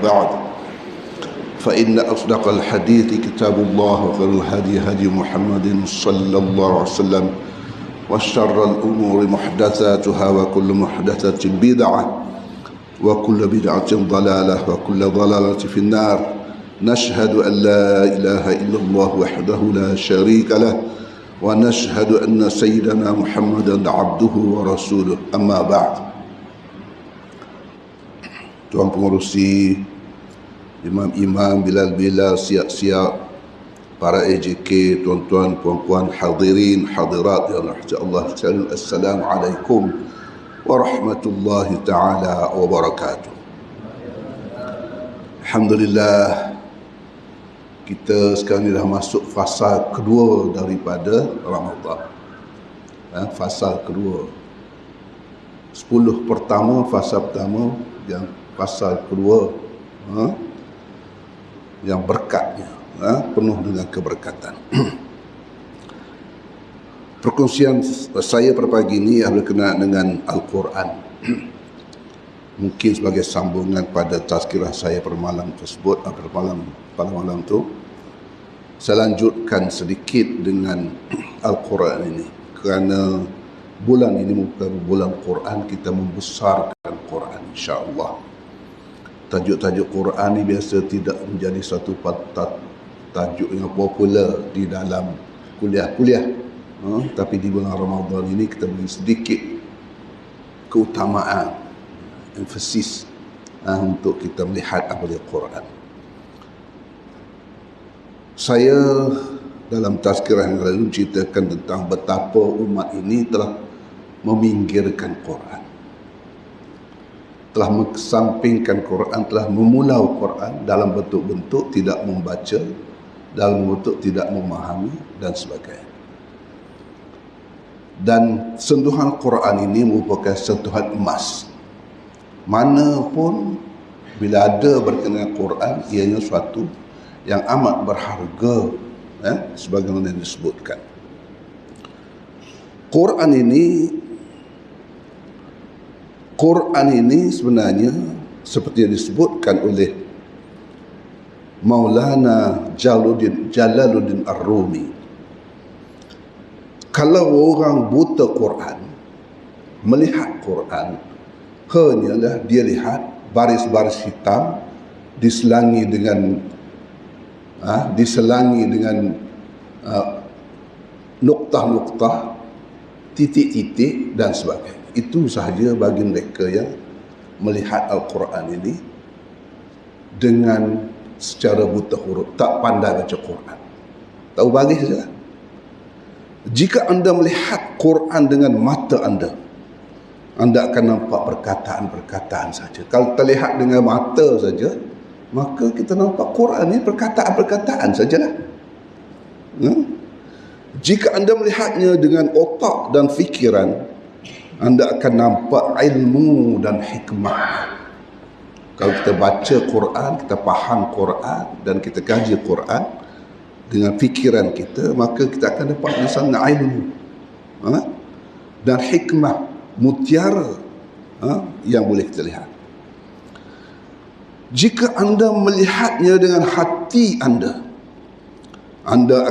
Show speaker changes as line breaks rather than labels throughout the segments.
بعد فإن أصدق الحديث كتاب الله وخير الهدي هدي محمد صلى الله عليه وسلم وشر الأمور محدثاتها وكل محدثة بدعة وكل بدعة ضلالة وكل ضلالة في النار. نشهد أن لا إله إلا الله وحده لا شريك له ونشهد أن سيدنا محمدا عبده ورسوله. أما بعد. Tuan pengurusi, imam-imam, bilal-bilal, siap-siap, para AJK, tuan-tuan, puan-puan, hadirin, hadirat yang rahmat Allah sekalian, Assalamualaikum warahmatullahi ta'ala wabarakatuh. Alhamdulillah, kita sekarang ni dah masuk fasa kedua daripada Ramadan. Fasa kedua. 10 pertama, fasa pertama, yang fasa kedua, yang berkatnya, penuh dengan keberkatan. Perkongsian saya pada pagi ini berkenaan dengan Al-Quran. Mungkin sebagai sambungan pada tazkirah saya pada malam tersebut, pada malam tu, saya lanjutkan sedikit dengan Al-Quran ini. Kerana bulan ini bukan bulan Quran, kita membesarkan Quran, insya-Allah. Tajuk-tajuk Quran ini biasa tidak menjadi satu tajuk yang popular di dalam kuliah-kuliah. Tapi di bulan Ramadan ini kita beri sedikit keutamaan, emphasis untuk kita melihat apa dia Quran. Saya dalam tazkirah yang lalu ceritakan tentang betapa umat ini telah meminggirkan Quran, telah mengesampingkan Quran, telah memulau Quran dalam bentuk-bentuk tidak membaca, dalam bentuk tidak memahami dan sebagainya. Dan sentuhan Quran ini merupakan sentuhan emas. Manapun bila ada berkenaan Quran, ianya suatu yang amat berharga, sebagaimana yang disebutkan. Quran ini sebenarnya seperti yang disebutkan oleh Maulana Jalaluddin Ar-Rumi. Kalau orang buta Quran, melihat Quran, hanyalah dia lihat baris-baris hitam diselangi dengan noktah-noktah, titik-titik dan sebagainya. Itu sahaja bagi mereka yang melihat Al-Quran ini dengan secara buta huruf, tak pandai baca Quran. Tahu baris saja. Jika anda melihat Quran dengan mata anda akan nampak perkataan-perkataan saja. Kalau terlihat dengan mata saja, maka kita nampak Quran ini perkataan-perkataan sajalah. Jika anda melihatnya dengan otak dan fikiran, anda akan nampak ilmu dan hikmah. Kalau kita baca Quran, kita faham Quran dan kita kaji Quran dengan fikiran kita, maka kita akan dapat di sana ilmu dan hikmah, mutiara yang boleh kita lihat. Jika anda melihatnya dengan hati anda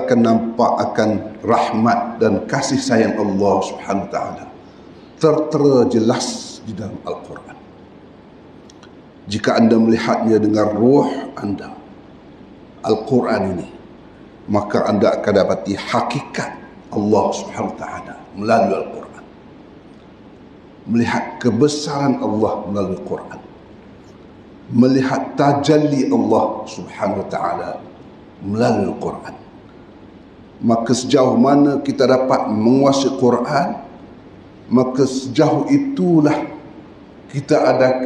akan nampak akan rahmat dan kasih sayang Allah Subhanahu wa taala tertera jelas di dalam Al-Quran. Jika anda melihatnya dengan ruh anda, Al-Quran ini, maka anda akan dapati hakikat Allah Subhanahu wa taala melalui Al-Quran. Melihat kebesaran Allah melalui Al-Quran. Melihat tajalli Allah Subhanahu wa taala melalui Al-Quran. Maka sejauh mana kita dapat menguasai Quran, maka sejauh itulah kita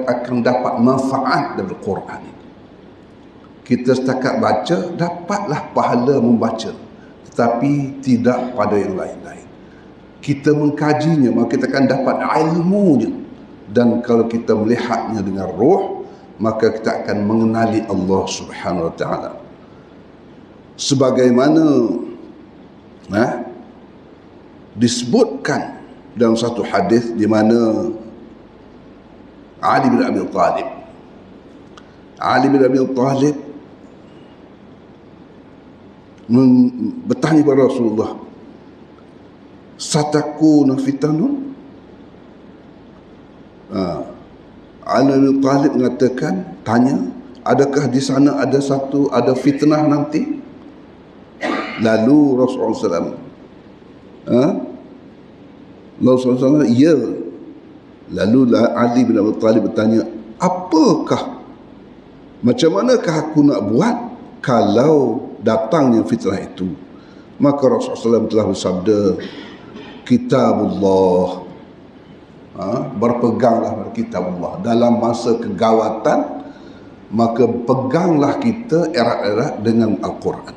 akan dapat manfaat dari Quran ini. Kita setakat baca, dapatlah pahala membaca, tetapi tidak pada yang lain-lain. Kita mengkajinya, maka kita akan dapat ilmunya. Dan kalau kita melihatnya dengan roh, maka kita akan mengenali Allah Subhanahu wa taala. Sebagaimana disebutkan dalam satu hadis di mana Ali bin Abi Thalib Ali bin Abi Thalib bertanya kepada Rasulullah, satakuna fitanun? Ali bin Abi Thalib mengatakan, tanya, adakah di sana ada fitnah nanti? Lalu Rasulullah SAW, Rasulullah SAW, ya. Lalu Ali bin Abi Thalib bertanya, apakah, macam manakah aku nak buat kalau datangnya fitnah itu? Maka Rasulullah SAW telah bersabda, kitabullah, berpeganglah pada kitabullah dalam masa kegawatan, maka peganglah kita erat-erat dengan Al-Quran.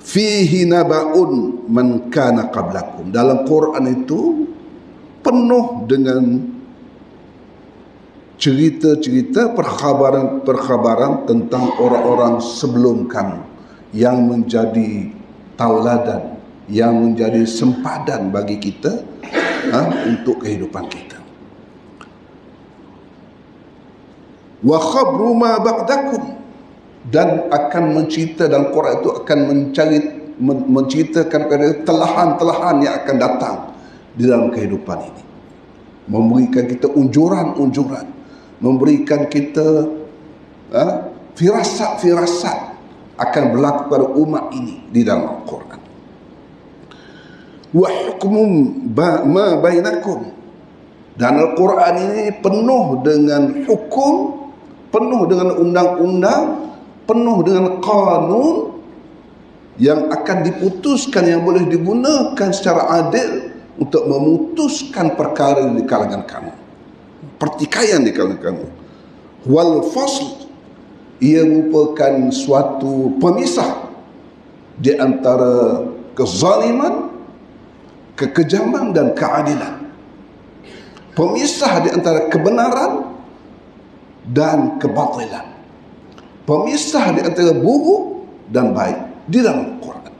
Fihi naba'un man kana qablakum, dalam Quran itu penuh dengan cerita-cerita, perkhabaran tentang orang-orang sebelum kamu yang menjadi tauladan, yang menjadi sempadan bagi kita untuk kehidupan kita. Wa khabru ma ba'dakum, dan akan mencerita dalam Quran itu akan menceritakan telahan-telahan yang akan datang di dalam kehidupan ini, memberikan kita unjuran-unjuran, memberikan kita firasat-firasat akan berlaku pada umat ini di dalam Al-Quran. Wa hukmum ma bainakum, dan Al-Quran ini penuh dengan hukum, penuh dengan undang-undang, penuh dengan kanun yang akan diputuskan, yang boleh digunakan secara adil untuk memutuskan perkara di kalangan kamu, pertikaian di kalangan kamu. Wal fasl, ia merupakan suatu pemisah di antara kezaliman, kekejaman dan keadilan. Pemisah di antara kebenaran dan kebatilan. Pemisah di antara buruk dan baik di dalam Quran.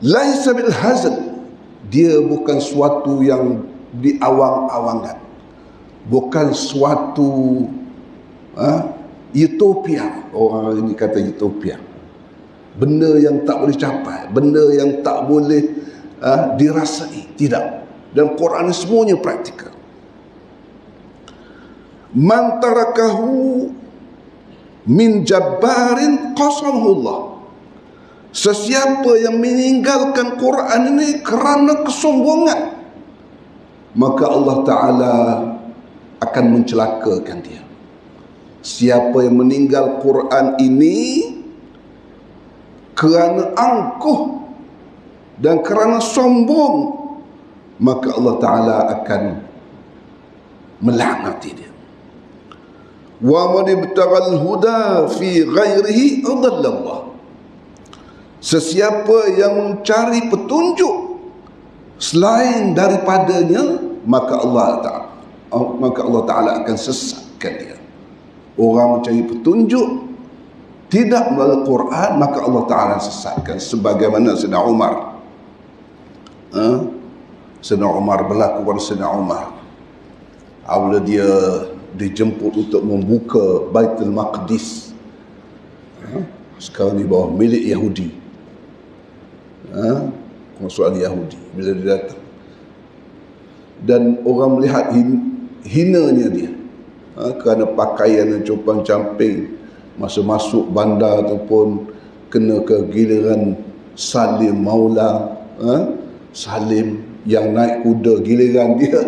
Laisa bil hazl, dia bukan suatu yang diawang-awangkan, bukan suatu utopia. Orang ini kata utopia, benda yang tak boleh capai, benda yang tak boleh dirasai. Tidak, dan Quran semuanya praktikal. Man tarakahu min jabbarin qasamahullah, sesiapa yang meninggalkan Quran ini kerana kesombongan, maka Allah Ta'ala akan mencelakakan dia. Siapa yang meninggal Quran ini kerana angkuh dan kerana sombong, maka Allah Ta'ala akan melaknati dia. Wa man ibtaghal huda fi ghairihi adallallah, sesiapa yang mencari petunjuk selain daripadanya, maka Allah Ta'ala akan sesatkan dia. Orang mencari petunjuk tidak melalui Quran, maka Allah Ta'ala sesatkan. Sebagaimana Sayyidina Umar, Sayyidina Umar berlaku pada Sayyidina Umar apabila dia dijemput untuk membuka Baitul Maqdis, sekarang di bawah milik Yahudi, konsulat Yahudi. Bila dia datang dan orang melihat hinanya dia, kerana pakaian yang compang-camping, masa masuk bandar ataupun kena ke giliran Salim Maula, Salim yang naik kuda, giliran dia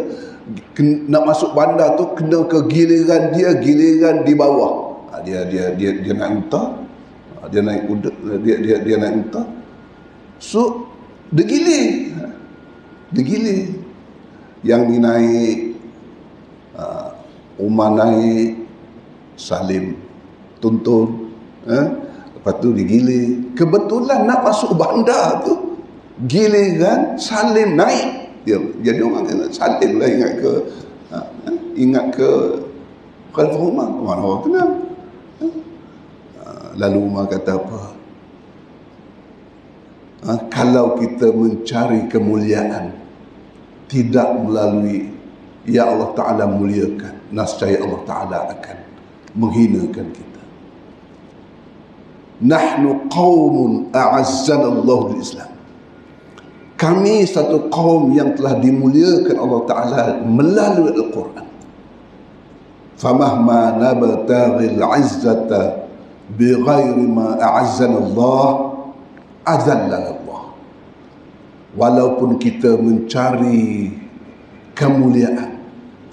nak masuk bandar tu kena ke giliran dia, giliran di bawah. Dia naik unta, dia naik kuda, dia naik unta. So digilir. Yang ni naik, Umar naik, Salim tuntun, lepas tu digilir. Kebetulan nak masuk bandar tu giliran Salim naik. Jadi orang kata Salim lah ingat ke Khalifah Umar. Mana orang kenal. Lalu Umar kata apa? Kalau kita mencari kemuliaan tidak melalui ya Allah Ta'ala muliakan, nascaya Allah Ta'ala akan menghinakan kita. Nahnu qaumun a'azzana Allah bil Islam. Kami satu kaum yang telah dimuliakan Allah Ta'ala melalui Al-Quran. Famahma nabtaghil izzata bighairi ma a'azzana Allah azallana Allah. Walaupun kita mencari kemuliaan,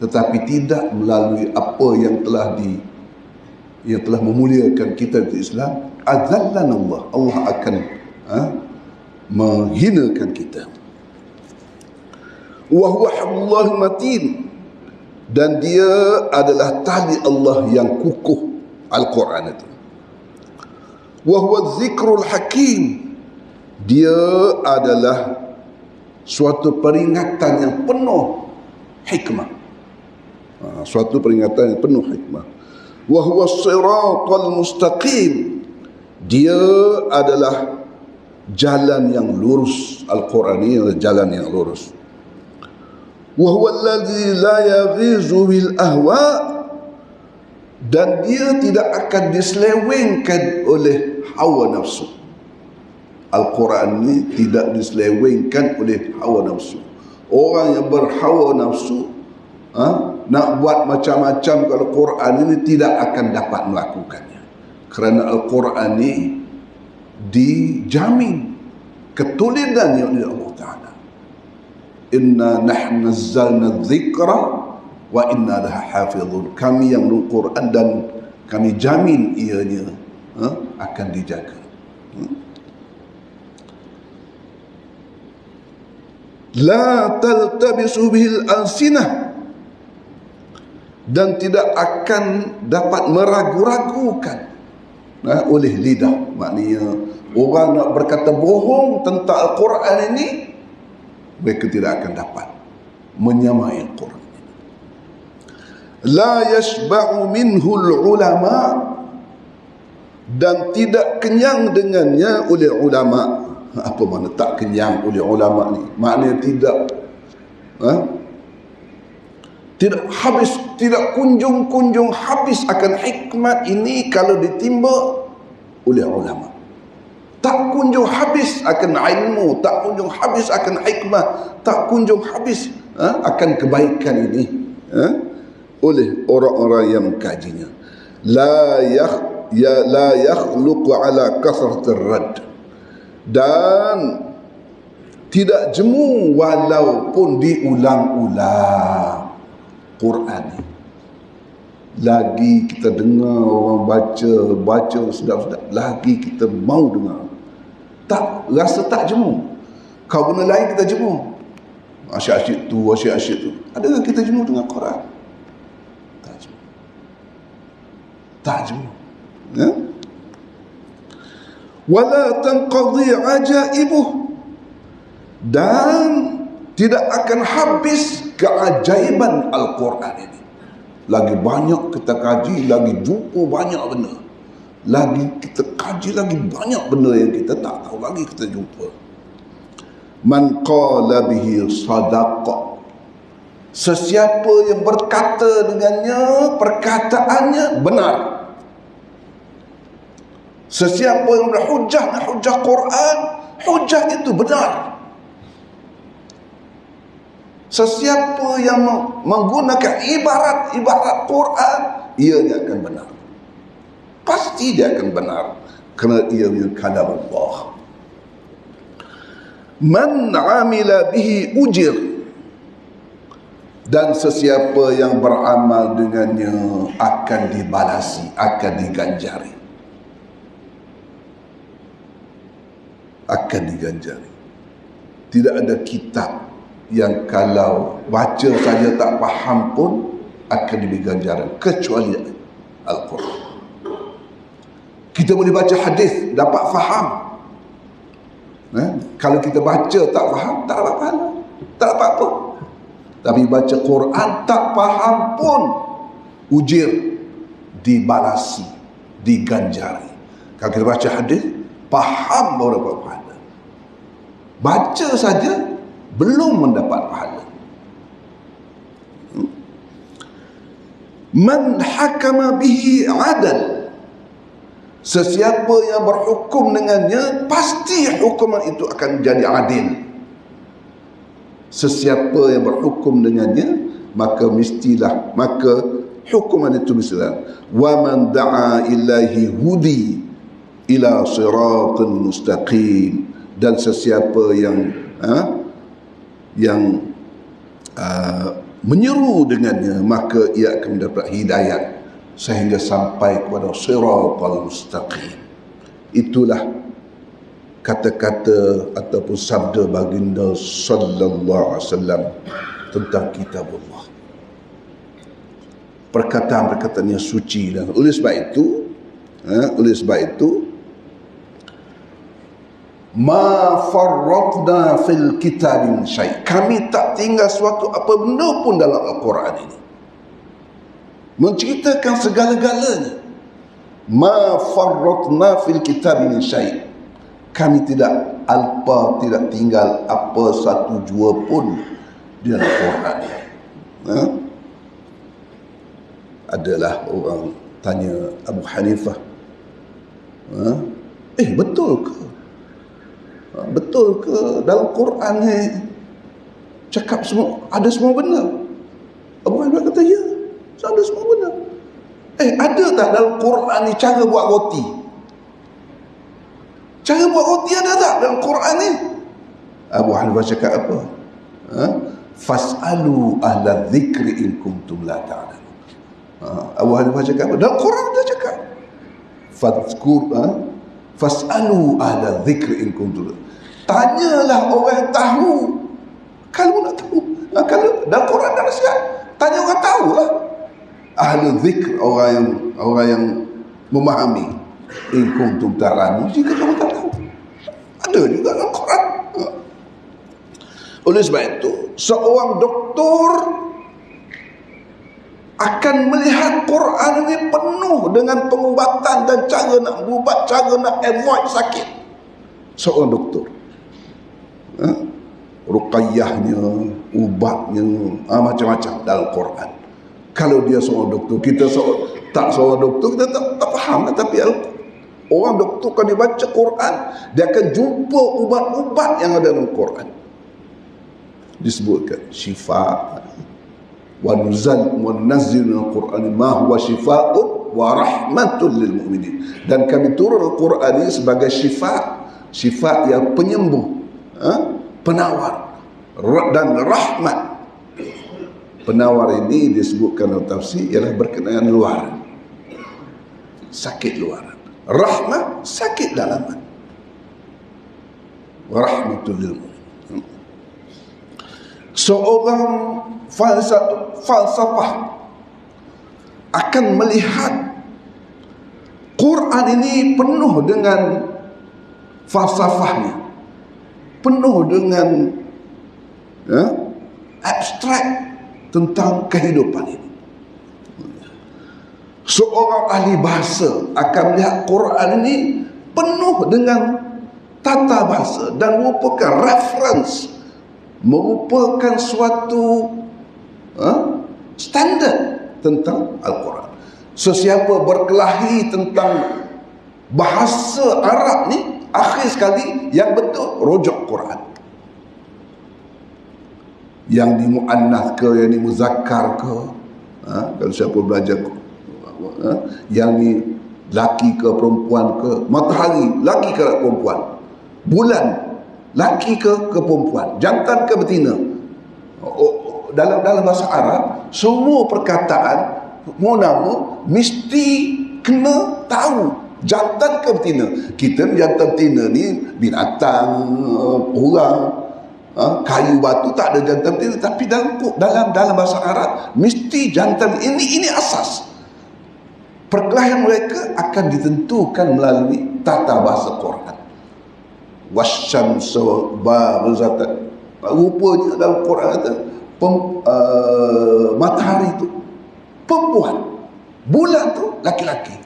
tetapi tidak melalui apa yang telah memuliakan kita di Islam, azallana Allah. Allah akan menghinakan kita. Wa huwa hablul matin, dan dia adalah tali Allah yang kukuh, Al-Quran itu. Wa huwa zikrul hakim, dia adalah suatu peringatan yang penuh hikmah. Suatu peringatan yang penuh hikmah. Wa huwa siratal mustaqim, dia adalah jalan yang lurus. Al-Quran ini adalah jalan yang lurus. Wa huwa alladhi la yaghizu bil ahwa, dan dia tidak akan diselewengkan oleh hawa nafsu. Al-Quran ini tidak diselewengkan oleh hawa nafsu. Orang yang berhawa nafsu nak buat macam-macam ke Al-Quran ini tidak akan dapat melakukannya, kerana Al-Quran ini dijamin ketulidannya oleh Allah Ta'ala. Inna nahnu nazzalna dzikra wa inna laha hafizun. Kami yang Al-Quran dan kami jamin ianya akan dijaga. La taltabisu bihil alsinah, dan tidak akan dapat meragu-ragukan oleh lidah. Maknanya orang nak berkata bohong tentang Al-Quran ini, mereka tidak akan dapat menyamai Al-Quran. La yashba'u minhul ulama, dan tidak kenyang dengannya oleh ulama. Apa makna tak kenyang oleh ulama ni? Maknanya tidak habis, tidak kunjung habis akan hikmat ini kalau ditimba oleh ulama. Tak kunjung habis akan ilmu, tak kunjung habis akan hikmah, tak kunjung habis akan kebaikan ini oleh orang-orang yang mengkajinya. La yakhluqu ala kasratir radd, dan tidak jemu walaupun diulang-ulang. Quran ni lagi kita dengar orang baca sedap-sedap, lagi kita mau dengar, tak rasa tak jemu. Kau benda lain kita jemu, asyik-asyik tu. Adakah kita jemu dengan Quran? Tak jemu. Ya? Wala tanqadhi ajaibuh, dan tidak akan habis keajaiban Al-Quran ini. Lagi banyak kita kaji, lagi jumpa banyak benda. Lagi kita kaji, lagi banyak benda yang kita tak tahu lagi kita jumpa. Man qala bihi sadaqa, sesiapa yang berkata dengannya, perkataannya benar. Sesiapa yang berhujah Quran, hujah itu benar. Sesiapa yang menggunakan ibarat Quran, ianya akan benar. Pasti dia akan benar, kerana ianya kalam Allah. Man amila bihi ujir, dan sesiapa yang beramal dengannya akan dibalasi, akan diganjari. Akan diganjari. Tidak ada kitab yang kalau baca saja tak faham pun akan diberi ganjaran, kecuali Al-Quran. Kita boleh baca hadis dapat faham, kalau kita baca tak faham, tak dapat pahala, tak dapat apa. Tapi baca Quran tak faham pun ujir, dibalasi, diganjari. Kalau kita baca hadis faham baru dapat pahala, baca saja belum mendapat pahala. Man hakama bihi adal. Sesiapa yang berhukum dengannya, pasti hukuman itu akan jadi adil. Sesiapa yang berhukum dengannya, maka hukuman itu mestilah. Wa man da'a ilaihi hudi ila siratal mustaqim. Dan sesiapa yang menyeru dengannya, maka ia akan mendapat hidayat sehingga sampai kepada siratal mustaqim. Itulah kata-kata ataupun sabda baginda sallallahu alaihi wasallam tentang kitabullah. Perkataan-perkataan yang suci. Dan oleh sebab itu ma farratna fil kitab min syai'. Kami tak tinggal suatu apa benda pun dalam Al-Quran ini. Menceritakan segala-galanya. Ma farratna fil kitab min syai'. Kami tidak tinggal apa satu jua pun di dalam Al-Quran ini. Adalah orang tanya Abu Hanifah, betul ke? Betul ke dalam Quran ni cakap semua, ada semua benda? Abu Hanifah kata, ya, ada semua benda. Ada tak dalam Quran ni cara buat roti? Cara buat roti ada tak dalam Quran ni? Abu Hanifah cakap apa? Fas'alu ahla dzikri in kuntum la ta'lamun. Abu Hanifah cakap apa? Dalam Quran dia cakap fas'alu ahla dzikri in kuntum. Tanyalah orang yang tahu kalau nak tahu. Kalau dalam Quran dah nasihat, tanya orang tahu lah. Ahli dzikr, orang yang memahami. In kuntum ta'lamun, jika kamu tak tahu. Ada juga dalam Quran. Oleh sebab itu, seorang doktor akan melihat Quran ini penuh dengan pengubatan dan cara nak berubat, cara nak avoid sakit. Seorang doktor, ruqayyahnya, ubatnya, macam-macam dalam Quran. Kalau dia seorang doktor, kita seorang doktor, kita tak faham. Tapi orang doktor kalau dia baca Quran, dia akan jumpa ubat-ubat yang ada dalam Quran. Disebutkan syifa, wa nunazzil minal Qur'ani ma huwa syifaa'un wa rahmatun lil mu'minin. Dan kami turun Al-Quran ini sebagai syifa yang penyembuh, penawar dan rahmat. Penawar ini disebutkan dalam tafsir ialah berkenaan luaran, sakit luaran. Rahmat, sakit dalaman. Wa rahmatul lil mu'minin. Seorang falsafah akan melihat Quran ini penuh dengan falsafahnya, penuh dengan abstrak tentang kehidupan ini. Seorang ahli bahasa akan melihat Quran ini penuh dengan tata bahasa dan merupakan reference, merupakan suatu standard tentang Al-Quran. Sesiapa berkelahi tentang bahasa Arab ni, akhir sekali yang betul rujuk Quran. Yang di mu'annath ke, yang di muzakkar ke, kalau siapa belajar yang ni laki ke perempuan ke, matahari laki ke perempuan, bulan laki ke perempuan, jantan ke betina. Dalam bahasa Arab, semua perkataan nama mesti kena tahu jantan ke betina. Kita jantan betina ni binatang, orang, kayu batu, tak ada jantan betina. Tapi dalam bahasa Arab mesti jantan. Ini asas. Perkelahian mereka akan ditentukan melalui tata bahasa Quran. Wasyamsu barizatan. Rupanya dalam Quran kata matahari itu perempuan, bulan tu laki-laki.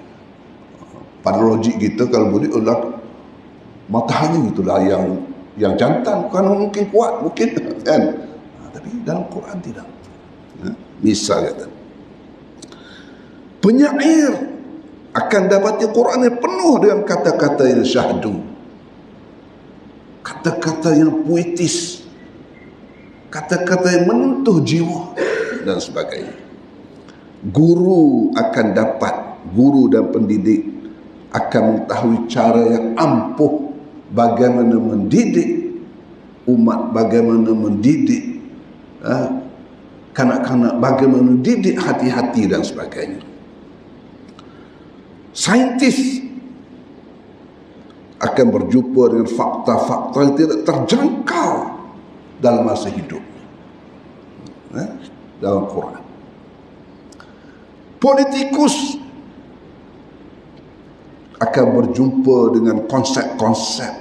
Pada logik kita kalau boleh matahari itulah yang jantan, bukan mungkin kuat, mungkin kan. Tapi dalam Quran tidak. Misal kata, Penyair akan dapati Quran yang penuh dengan kata-kata yang syahdu, kata-kata yang puitis, kata-kata yang menyentuh jiwa dan sebagainya. Guru dan pendidik akan mengetahui cara yang ampuh bagaimana mendidik umat, bagaimana mendidik kanak-kanak, bagaimana mendidik hati-hati dan sebagainya. Saintis akan berjumpa dengan fakta-fakta yang tidak terjangkau dalam masa hidupnya, dalam Quran. Politikus akan berjumpa dengan konsep-konsep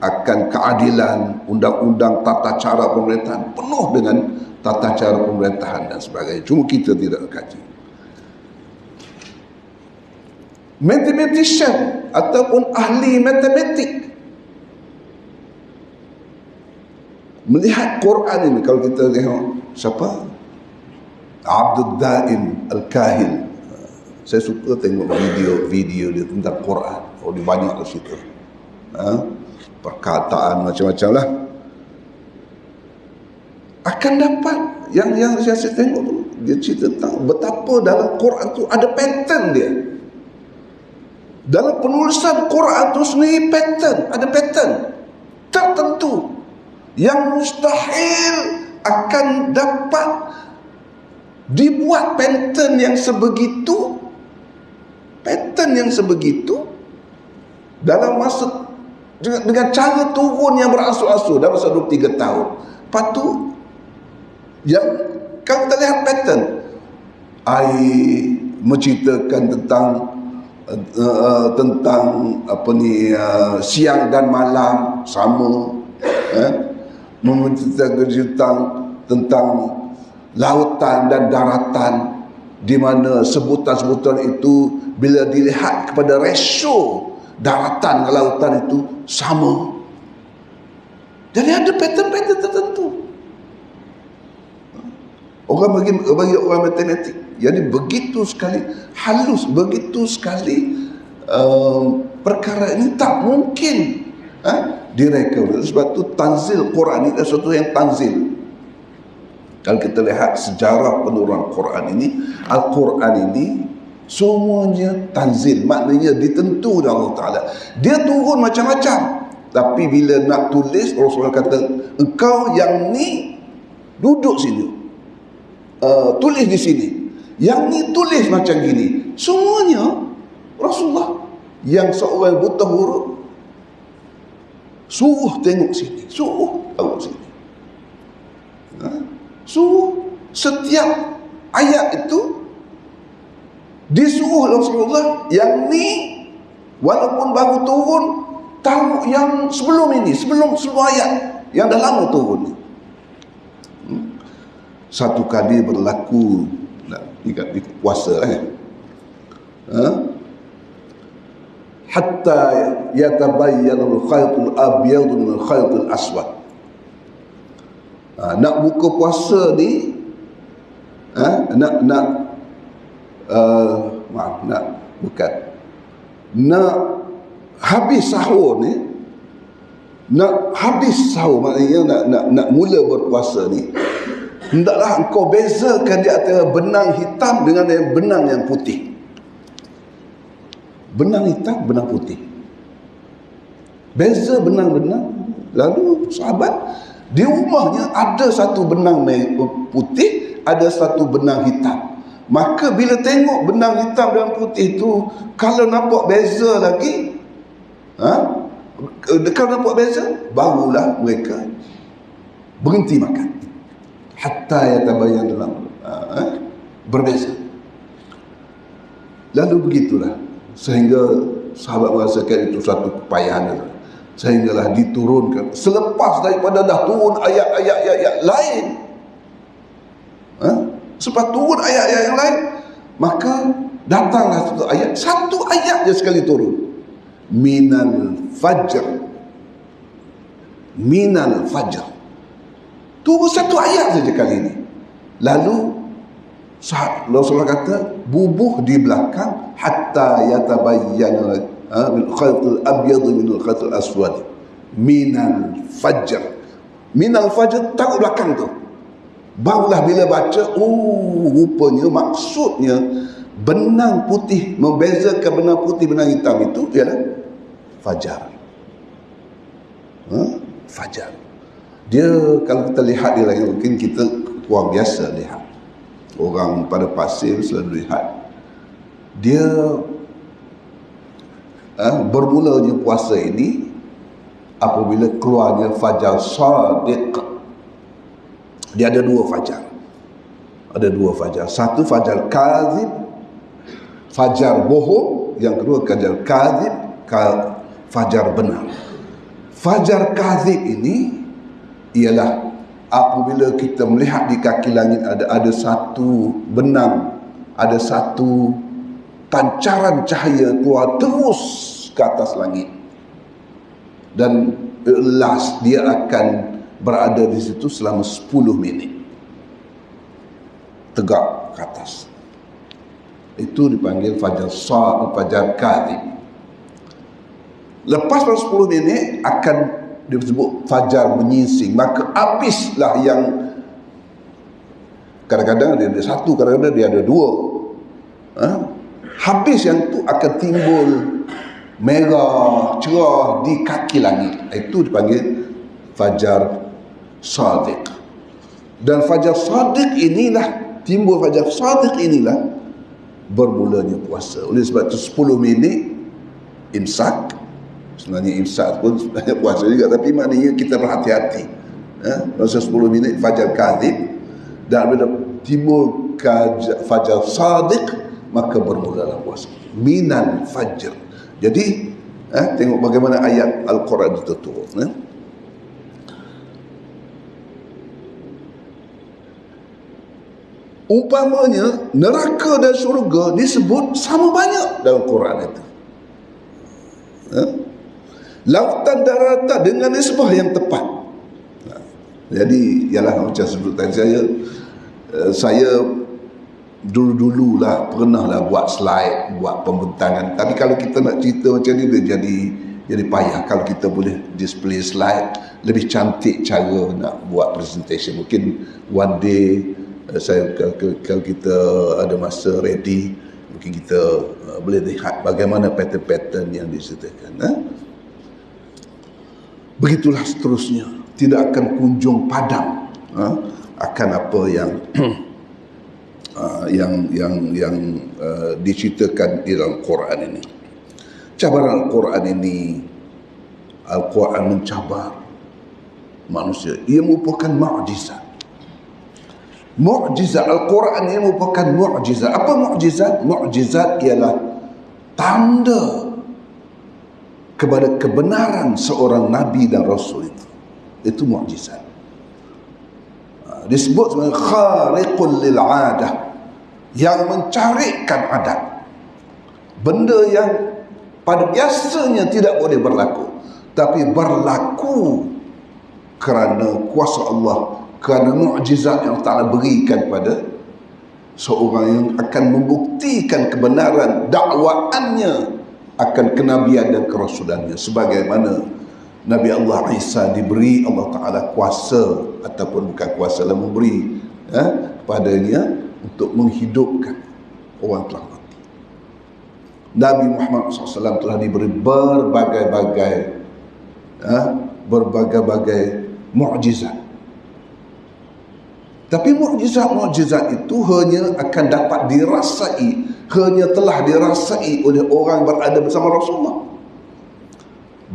akan keadilan, undang-undang, tata cara pemerintahan, penuh dengan tata cara pemerintahan dan sebagainya. Cuma kita tidak kaji. Mathematician ataupun ahli matematik melihat Quran ini, kalau kita tengok siapa? Abdul Daim Al-Kahil. Saya suka tengok video dia tentang Quran. Oh, dia banyak di situ. Perkataan macam-macam lah. Akan dapat yang saya tengok tu, dia cerita tentang betapa dalam Quran tu ada pattern dia. Dalam penulisan Quran tu sendiri ada pattern tertentu yang mustahil akan dapat dibuat pattern yang sebegitu dalam masa dengan cara turun yang beransur-ansur dalam 1-2-3 tahun. Lepas tu yang kalau kita lihat pattern, menceritakan tentang siang dan malam sama, menceritakan tentang lautan dan daratan, di mana sebutan-sebutan itu bila dilihat kepada rasio daratan dan lautan itu sama. Jadi ada pattern-pattern tertentu. Orang bagi orang matematik, jadi begitu sekali halus, begitu sekali perkara ini tak mungkin direka. Sebab tu tanzil Quran ini adalah sesuatu yang tanzil. Kalau kita lihat sejarah penurunan Quran ini, Al-Quran ini semuanya tanzil, maknanya ditentu oleh Allah Ta'ala. Dia turun macam-macam, tapi bila nak tulis, Rasulullah kata, engkau yang ni duduk sini, tulis di sini, yang ni tulis macam gini. Semuanya Rasulullah yang seorang buta huruf suruh tengok sini, suruh tengok sini, suruh setiap ayat itu disuruh Rasulullah yang ni walaupun baru turun, tahu yang sebelum ini, sebelum ayat yang dah lama turun ni. Satu kali berlaku ingat di puasa hatta yatabayyana al-khaytul abyad min al-khaytul aswad. Nak buka puasa ni, nak habis sahur ni, maknanya nak mula berpuasa ni, hendaklah engkau bezakan di antara benang hitam dengan benang yang putih. Benang hitam, benang putih. Beza benang-benang. Lalu sahabat di rumahnya ada satu benang putih, ada satu benang hitam. Maka bila tengok benang hitam dan putih itu, kalau nampak beza lagi, kalau nampak beza, barulah mereka berhenti makan. Hatta yatabayyan dalam berbeza. Lalu begitulah, sehingga sahabat merasakan itu satu kepayahan, sehinggalah diturunkan selepas daripada dah turun ayat-ayat lain. Selepas turun ayat-ayat yang lain, maka datanglah satu ayat je sekali turun. Minal fajr. Turun satu ayat saja kali ini. Lalu Rasulullah kata, bubuh di belakang hatta yatabayyana min khaytul abyad min khaytul aswad minal fajr. Minal fajr, taruh belakang tu. Barulah bila baca, rupanya maksudnya benang putih, membezakan benang putih benang hitam itu ialah fajar. Fajar. Dia kalau kita lihat dia lagi, mungkin kita kurang biasa lihat. Orang pada pasir selalu lihat. Dia bermulanya puasa ini apabila keluarnya fajar sadiq. Dia ada dua fajar. Ada dua fajar. Satu fajar kadzib, fajar bohong. Yang kedua fajar kadzib, fajar benar. Fajar kadzib ini ialah apabila kita melihat di kaki langit ada satu benang, ada satu pancaran cahaya keluar terus ke atas langit, dan last dia akan berada di situ selama 10 minit tegak ke atas. Itu dipanggil fajar fajar kadzib. Lepas 10 minit akan disebut fajar menyingsing. Maka habislah yang kadang-kadang dia ada satu, kadang-kadang dia ada dua. Habis yang tu akan timbul merah cerah di kaki langit. Itu dipanggil fajar sadiq. Dan fajar sadiq inilah, timbul fajar sadiq inilah bermulanya puasa. Oleh sebab itu 10 minit imsak. Sebenarnya imsak pun sebenarnya puasa juga, tapi maknanya kita berhati-hati. Masa 10 minit fajar kadzib, dan bila timbul fajar sadiq, maka bermulalah puasa. Minal fajr. Jadi tengok bagaimana ayat Al-Quran itu turun. Umpamanya neraka dan syurga disebut sama banyak dalam Quran itu. Lautan daratan dengan nisbah yang tepat. Jadi ialah macam sebut tadi, saya dulu-dululah pernahlah buat slide, buat pembentangan. Tapi kalau kita nak cerita macam ni, dia jadi payah. Kalau kita boleh display slide, lebih cantik cara nak buat presentation. Mungkin one day saya kalau kita ada masa ready, mungkin kita boleh lihat bagaimana pattern-pattern yang disertakan. Begitulah seterusnya, tidak akan kunjung padam akan apa yang diceritakan di dalam Quran ini. Cabaran Al-Quran ini, Al-Quran mencabar manusia. Ia merupakan mukjizat. Mukjizat Al-Quran ini merupakan mukjizat. Apa mukjizat? Mukjizat ialah tanda kepada kebenaran seorang nabi dan rasul itu. Itu mukjizat. Disebut sebagai khariqul lil adah, yang mencarikan adat. Benda yang pada biasanya tidak boleh berlaku, tapi berlaku kerana kuasa Allah, kerana mukjizat yang Ta'ala berikan pada seorang yang akan membuktikan kebenaran dakwaannya akan kenabian dan kerasulannya. Sebagaimana Nabi Allah Isa diberi Allah Ta'ala kuasa, ataupun bukan kuasa lah, memberi padanya untuk menghidupkan orang telah mati. Nabi Muhammad SAW telah diberi berbagai mukjizat. Tapi mukjizat itu hanya akan dapat dirasai, hanya telah dirasai oleh orang berada bersama Rasulullah.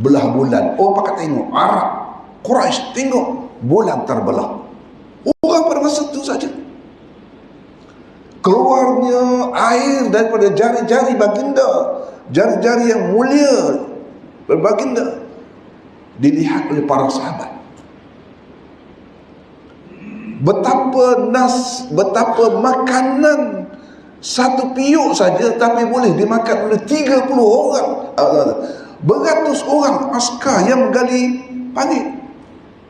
Belah bulan, pakat tengok Arab, Quraisy tengok bulan terbelah. Orang pada masa itu saja. Keluarnya air daripada jari-jari baginda, jari-jari yang mulia berbaginda, dilihat oleh para sahabat. Betapa makanan satu piuk saja tapi boleh dimakan oleh 30 orang, beratus orang askar yang menggali parit,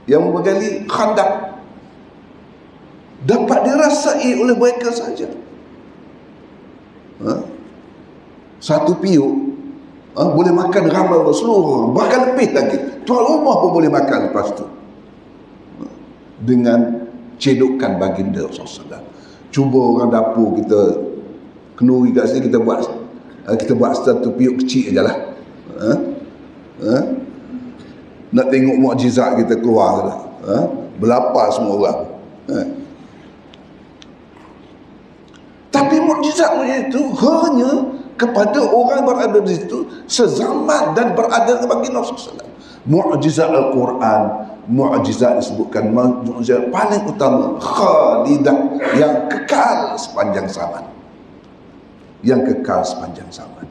yang menggali khandak, dapat dirasai oleh mereka saja. Ha? Satu piuk boleh makan ramai orang, seluruh orang, bahkan lebih lagi. Tuan rumah pun boleh makan lepas tu. Dengan cedokan baginda Rasulullah. Cuba orang dapur kita kenuri kat sini, kita buat satu piuk kecil je lah. Nak tengok mukjizat kita keluar dah. Berlapar semua orang. Tapi mukjizat itu hanya kepada orang berada di situ sezaman dan berada di baginda Rasulullah. Mukjizat Al-Quran, mukjizat disebutkan mukjizat paling utama, khalidah, yang kekal sepanjang zaman. Yang kekal sepanjang zaman.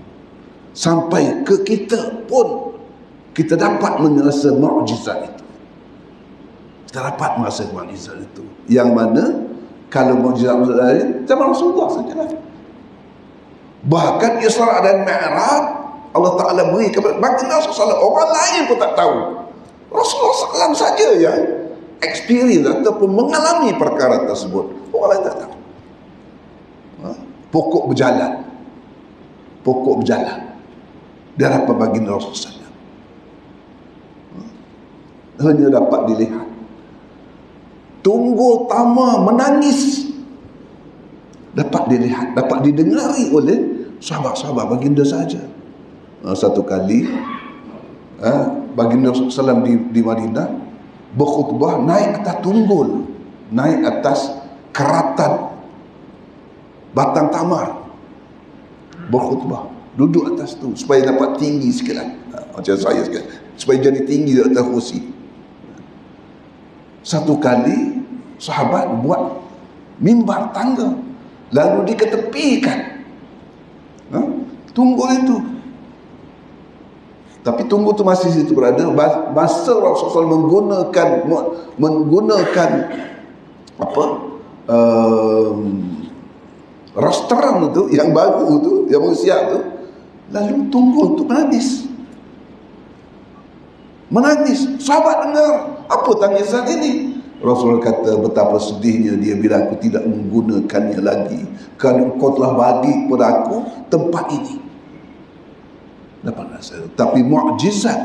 Sampai ke kita pun kita dapat merasa mukjizat itu. Kita dapat merasa mukjizat itu. Yang mana kalau mukjizat lain zaman Rasulullah sajalah. Bahkan Isra dan Mi'raj Allah Ta'ala beri kepada baginda Rasulullah. Orang lain pun tak tahu. Rasulullah SAW saja yang experience ataupun mengalami perkara tersebut. Orang lain tak tahu. Pokok berjalan. Pokok berjalan di hadapan baginda Rasulullah. Hanya dapat dilihat. Tunggul tama menangis dapat dilihat, dapat didengari oleh sahabat-sahabat baginda saja. Satu kali baginda SAW di Madinah berkhutbah naik atas tunggul, naik atas keratan batang tamar, berkhutbah, duduk atas tu supaya dapat tinggi sikit lah. Macam saya sikit, supaya jadi tinggi di atas kursi. Satu kali sahabat buat mimbar tangga, lalu diketepikan tunggul itu. Tapi tunggul itu masih situ berada. Masa Rasulullah menggunakan apa rostrum itu yang baru tu, yang baru siap tu, lalu tunggul itu menangis. Sahabat dengar, apa tangisan ini? Rasulullah kata, betapa sedihnya dia bila aku tidak menggunakannya lagi, kerana engkau telah bagi kepada aku tempat ini. Dapat rasa. Tapi mukjizat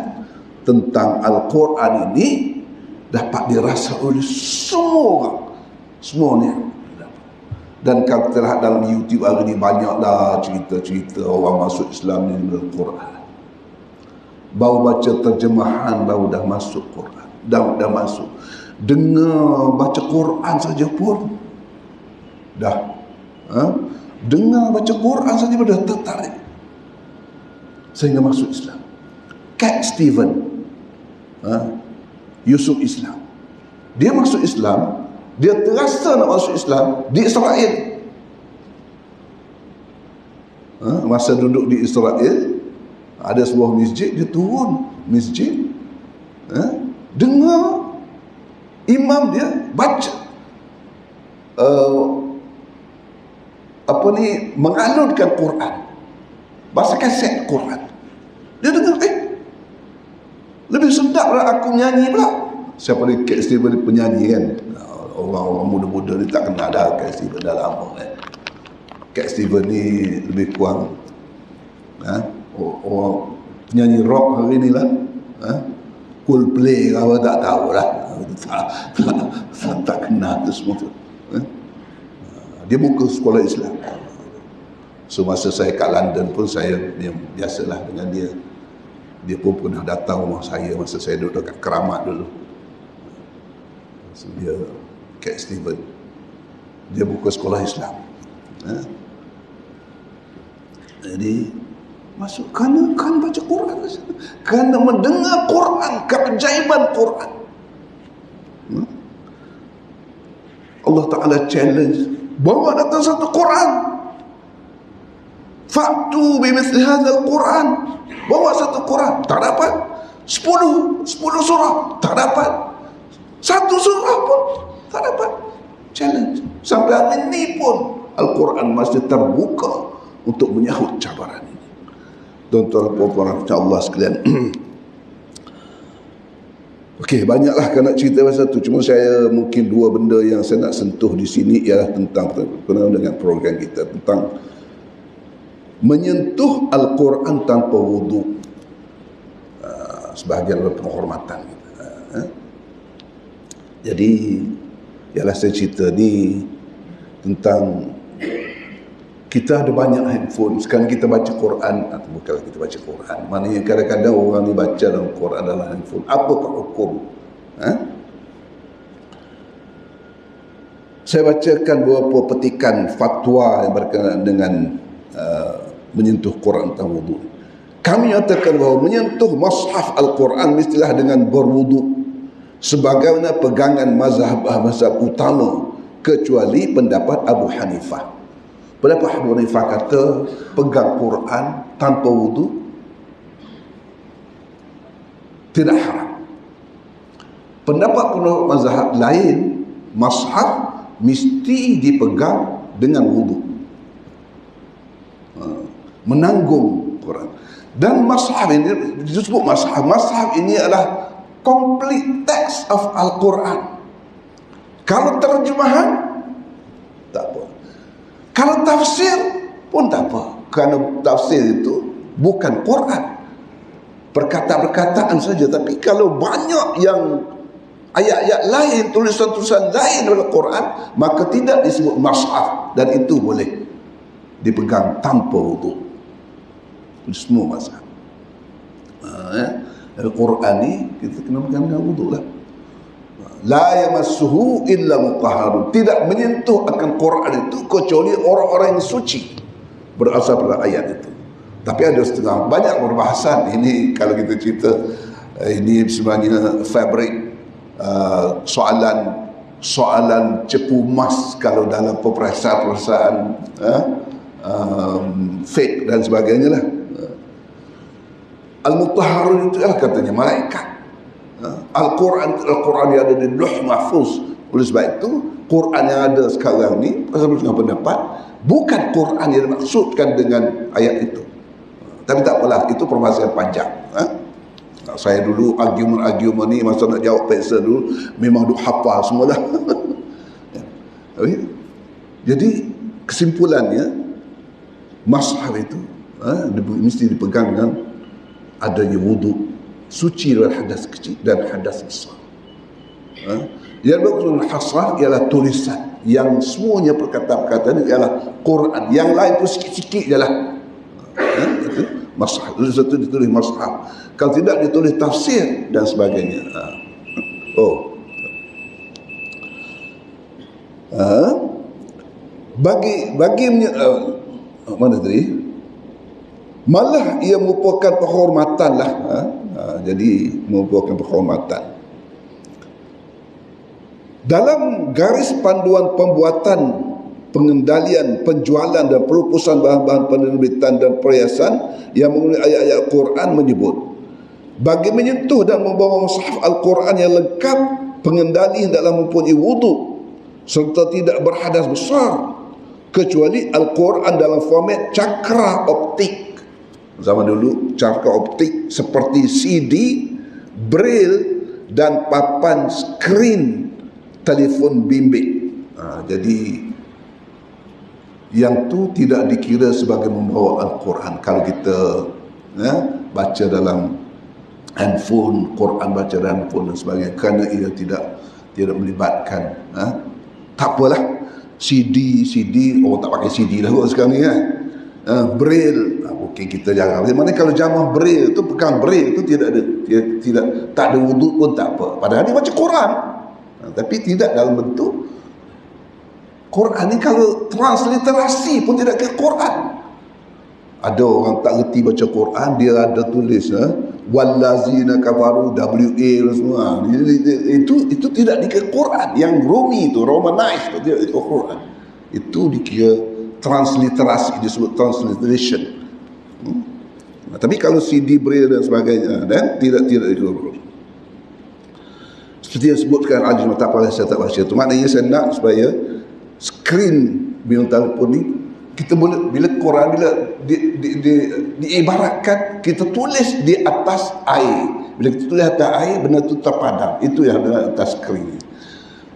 tentang Al-Quran ini dapat dirasa oleh semua orang. Semuanya. Dan kalau kita lihat dalam YouTube hari ini, banyaklah cerita-cerita orang masuk Islam ni Al-Quran. Baru baca terjemahan, baru dah masuk Quran. Dah masuk. Dengar baca Quran saja pun dah. Dengar baca Quran saja pun dah tertarik sehingga masuk Islam. Cat Stevens, Yusuf Islam, dia masuk Islam, dia terasa nak masuk Islam di Israel. Masa duduk di Israel, ada sebuah masjid, dia turun masjid, dengar imam dia baca mengalunkan Quran, bahasa kaset Quran. Dia dengar, lebih sedap lah aku nyanyi pula. Siapa ni? Cat Stevens penyanyi kan. Orang-orang muda-muda ni tak kenal dah Cat Stevens, dah lama kan. Cat Stevens ni lebih kurang orang penyanyi rock hari ni lah. Coldplay ke apa tak tahu lah. Tak kenal tu semua tu. Dia buka sekolah Islam. So masa saya kat London pun saya biasalah dengan dia. Dia pun pernah datang rumah saya masa saya duduk dekat Keramat dulu. So dia Cat Stevens, dia buka sekolah Islam. Jadi masuk kerana baca Quran, kerana mendengar Quran, keajaiban Quran. Allah Ta'ala challenge, bawa datang satu Quran, fa'tu bimithli hadzal Quran, bawa satu Quran, tak dapat. 10 surah, tak dapat. Satu surah pun tak dapat. Challenge. Sampai hari ini pun Al-Quran masih terbuka untuk menyahut cabaran ini. Tuan-tuan dan puan-puan Allah sekalian. Okey, banyaklah kan nak cerita pasal tu. Cuma saya mungkin dua benda yang saya nak sentuh di sini ialah tentang dengan program kita, tentang menyentuh Al-Quran tanpa wudu, sebahagian penghormatan. Jadi ialah saya cerita ni tentang kita ada banyak handphone. Sekarang kita baca Quran, atau bukanlah kita baca Quran, maknanya kadang-kadang orang ni baca dalam Quran dalam handphone. Apakah hukum? Saya bacakan beberapa petikan fatwa yang berkenaan dengan menyentuh Quran tanpa wudu. Kami nyatakan bahawa menyentuh mushaf Al-Quran mestilah dengan berwudu, sebagaimana pegangan mazhab utama, kecuali pendapat Abu Hanifah. Pendapat Abu Hanifah kata pegang Quran tanpa wudu tidak haram. Pendapat mazhab lain, mushaf mesti dipegang dengan wudu, menanggung Quran. Dan mushaf ini disebut mushaf. Mushaf ini adalah complete text of Al-Quran. Kalau terjemahan tak apa, kalau tafsir pun tak apa, kerana tafsir itu bukan Quran, perkataan-perkataan saja. Tapi kalau banyak yang ayat-ayat lain, tulisan-tulisan lain dalam Quran, maka tidak disebut mushaf, dan itu boleh dipegang tanpa wudu. Semua mazhab. Al-Quran ni kita kena pegang dengan wudu lah. La yamassuhu illa mutahharun. Tidak menyentuh akan Quran itu kecuali orang-orang yang suci, berasal pada ayat itu. Tapi ada setengah, banyak perbahasan. Ini kalau kita cerita, ini sebenarnya fabrik, soalan cepu emas kalau dalam peperiksaan fake dan sebagainya lah. Al-Mutahharun itu adalah katanya malaikat. Al-Quran yang ada di Lauh Mahfuz. Oleh sebab itu Quran yang ada sekarang ni, pasal dengan pendapat, bukan Quran yang dimaksudkan dengan ayat itu. Tapi tak apalah, itu permasalahan panjang. Saya dulu argument ni, masa nak jawab peksa dulu, memang duk hafal semualah. Jadi kesimpulannya, mushaf itu mesti dipegang dengan adanya wudu, suci dari hadas kecil dan hadas besar. Yang berkaitan hasrah ialah tulisan, yang semuanya perkataan-perkataan ialah Quran, yang lain pun sikit-sikit ialah itu mushaf. Satu ditulis mushaf, kalau tidak ditulis tafsir dan sebagainya. Bagi mana tadi? Malah ia merupakan penghormatan lah. Jadi merupakan penghormatan. Dalam garis panduan pembuatan, pengendalian, penjualan dan pelupusan bahan-bahan penerbitan dan perhiasan yang menggunakan ayat-ayat Quran menyebut, bagi menyentuh dan membawa mushaf Al-Quran yang lengkap, pengendali hendaklah mempunyai wudu serta tidak berhadas besar, kecuali Al-Quran dalam format cakra optik. Zaman dulu cakra optik seperti CD, braille dan papan skrin telefon bimbit. Jadi yang tu tidak dikira sebagai membawa Al-Quran. Kalau kita baca dalam handphone, Quran baca dalam handphone dan sebagainya, kerana ia tidak melibatkan, tak apalah, CD orang tak pakai CD dah kot sekarang ni kan. Braille, mungkin kita jarang. Mana kalau jamah braille tu, pegang braille tu tak ada wuduk pun tak apa, padahal dia baca Quran, tapi tidak dalam bentuk Quran ni. Kalau transliterasi pun tidak ke Quran. Ada orang tak reti baca Quran, dia ada tulis wallazina kafaru, WA semua. Itu tidak dikira Quran. Yang Rumi tu, Romanized tu, tidak dikira Quran. Itu dikira transliterasi, disebut transliteration. Tapi kalau CD, braille dan sebagainya, dan tidak dikira Quran. Seperti yang sebutkan Al-Jim, tak apa saya tak baca itu. Maknanya saya nak supaya skrin bintang telefon ni, kita boleh, bila Quran, bila diibaratkan kita tulis di atas air. Bila kita tulis atas air, benda tu terpadam. Itu yang ada atas skrin.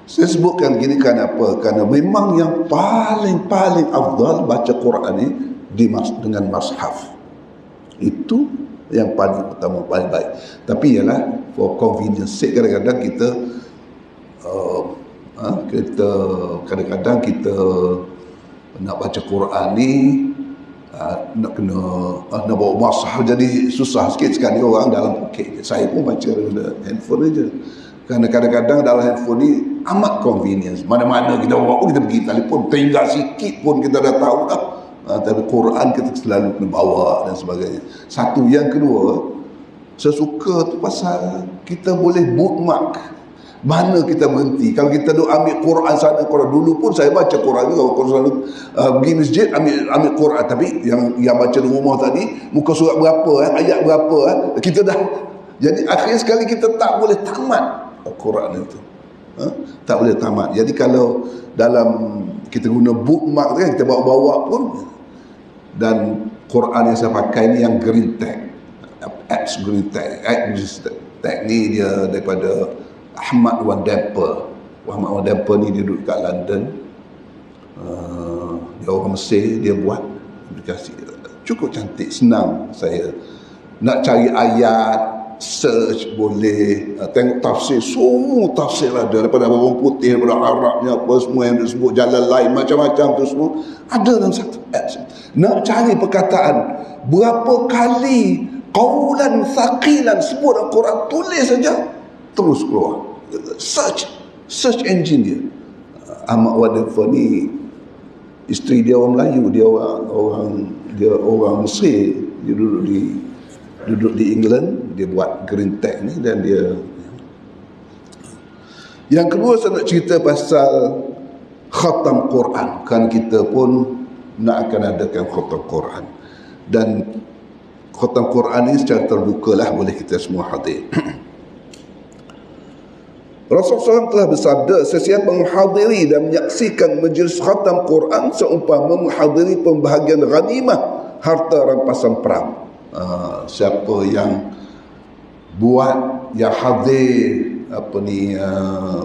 Saya sebutkan gini kerana apa? Kerana memang yang paling afdal baca Quran ni dengan mushaf. Itu yang paling utama, paling baik. Tapi ialah for convenience sake, kadang-kadang kita kadang-kadang kita nak baca Quran ni nak kena nak bawa mushaf, jadi susah sikit. Sekali orang dalam poket. Saya pun baca handphone aja. Kerana kadang-kadang dalam handphone ni amat convenience. Mana-mana kita bawa pun kita pergi telefon, tinggal sikit pun kita dah tahu dah. Tapi Quran kita selalu kena bawa dan sebagainya. Satu. Yang kedua, saya suka tu pasal kita boleh bookmark mana kita berhenti. Kalau kita duk ambil Quran sana, Quran dulu pun saya baca Quran juga. Kalau selalu pergi masjid ambil Quran. Tapi yang baca di rumah tadi, muka surat berapa, ayat berapa, kita dah. Jadi akhir sekali kita tak boleh tamat Quran itu. Tak boleh tamat. Jadi kalau dalam kita guna bookmark kan, kita bawa-bawa pun. Dan Quran yang saya pakai ni yang green tag, apps green tag. Apps tag ni dia daripada Ahmad Wan Damper. Ahmad Wan Damper ni dia duduk kat London. Dia orang Mesir. Dia buat aplikasi cukup cantik, senang. Saya nak cari ayat, search boleh, tengok tafsir, semua tafsir ada, daripada orang putih, daripada Arabnya, apa semua yang disebut jalan lain, macam-macam tu semua ada dalam satu apps. Nak cari perkataan berapa kali qaulan thaqilan sebut dalam Quran, tulis saja, terus keluar. Search engine dia. Ahmad Wadifah ni isteri dia orang Melayu, dia orang Mesir, dia duduk di England. Dia buat green tag ni dan dia. Yang kedua, saya nak cerita pasal khatam Quran. Kan kita pun nak akan adakan khatam Quran, dan khatam Quran ni secara terbuka lah, boleh kita semua hadir. Rasulullah SAW telah bersabda, sesiapa menghadiri dan menyaksikan majlis khatam Quran seumpama menghadiri pembahagian ghanimah harta rampasan perang. Siapa yang buat, yang hadir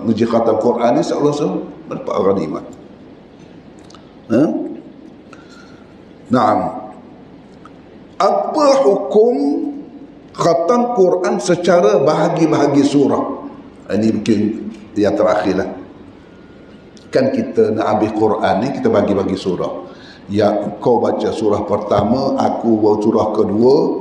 majlis khatam Quran ni, seolah-olah mendapat ghanimah. Naam. Apa hukum khatam Quran secara bahagi-bahagi surah? Ini mungkin yang terakhir lah. Kan kita nak habis Quran ni, kita bagi-bagi surah. Ya, kau baca surah pertama, aku bawa surah kedua.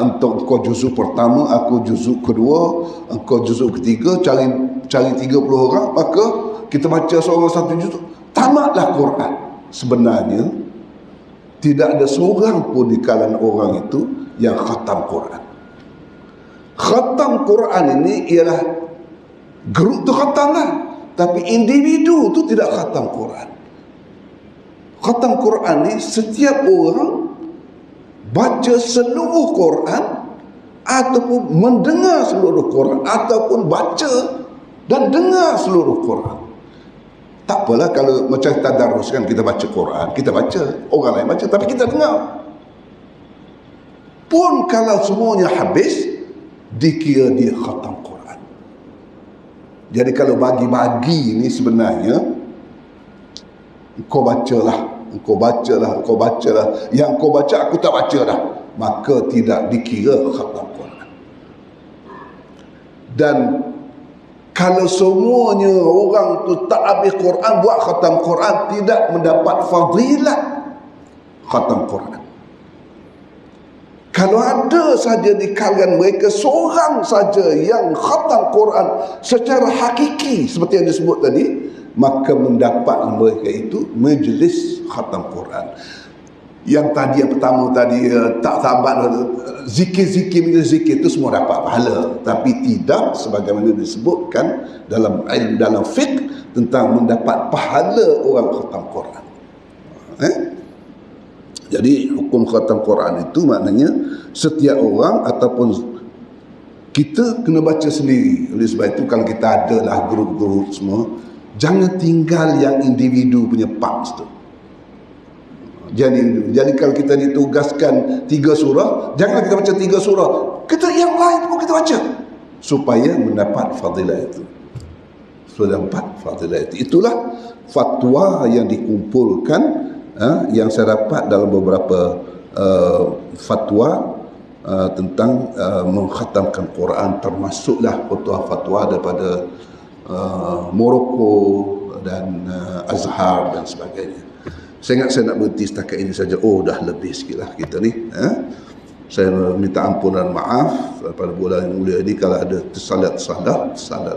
Untuk kau juzuk pertama, aku juzuk kedua. Kau juzuk ketiga. Cari 30 orang, maka kita baca seorang satu juzuk, tamatlah Quran. Sebenarnya tidak ada seorang pun di kalangan orang itu yang khatam Quran. Khatam Quran ini ialah grup tu khatam lah, tapi individu tu tidak khatam Quran. Khatam Quran ni setiap orang baca seluruh Quran, ataupun mendengar seluruh Quran, ataupun baca dan dengar seluruh Quran. Tak apalah kalau macam tadarus kan, kita baca Quran, kita baca, orang lain baca, tapi kita dengar. Pun kalau semuanya habis, dikira dia khatam Quran. Jadi kalau bagi-bagi ni sebenarnya, kau bacalah. Yang kau baca aku tak baca dah, maka tidak dikira khatam Quran. Dan kalau semuanya orang tu tak habis Quran, buat khatam Quran, tidak mendapat fadilat khatam Quran. Kalau ada saja di kalangan mereka seorang saja yang khatam Quran secara hakiki seperti yang disebut tadi, maka mendapat mereka itu majlis khatam Quran. Yang tadi, yang pertama tadi, tak sahabat, zikir-zikir itu semua dapat pahala, tapi tidak sebagaimana disebutkan dalam ilmu, dalam fiqh, tentang mendapat pahala orang khatam Quran. Jadi hukum khatam Quran itu maknanya setiap orang ataupun kita kena baca sendiri. Oleh sebab itu kalau kita adalah grup-grup semua, jangan tinggal yang individu punya parts tu. Jadi kalau kita ditugaskan 3 surah, janganlah kita baca 3 surah, kita yang lain pun kita baca, supaya mendapat fadilah itu. Sudah dapat fadilah itu. Itulah fatwa yang dikumpulkan yang saya dapat dalam beberapa fatwa tentang mengkhatamkan Quran, termasuklah fatwa-fatwa daripada Morocco dan Azhar dan sebagainya. Saya ingat saya nak berhenti setakat ini saja. Oh, dah lebih sikit lah kita ni. Saya minta ampunan maaf pada bulan yang mulia ini kalau ada tersalah, saya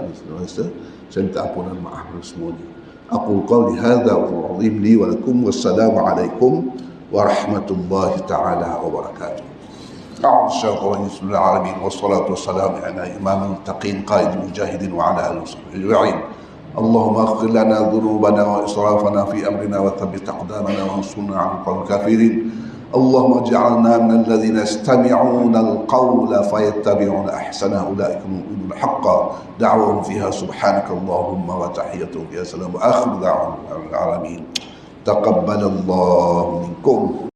minta ampunan maaf kepada semuanya. Aqul qawli hadza wa a'udzu li wa lakum wassalamu alaikum warahmatullahi taala wabarakatuh. أعوذ الشيطان بسم الله العالمين والصلاة والسلام على إمام المتقين قائد المجاهدين وعلى آله وصحبه أجمعين. اللهم اغفر لنا ذنوبنا وإسرافنا في أمرنا وثبت أقدامنا وانصرنا على القوم الكافرين. اللهم اجعلنا من الذين يستمعون القول فيتبعون أحسنه أولئك المؤمنون حقا دعوهم فيها سبحانك اللهم وتحيتهم فيها سلام وآخر دعواهم العالمين تقبل الله منكم.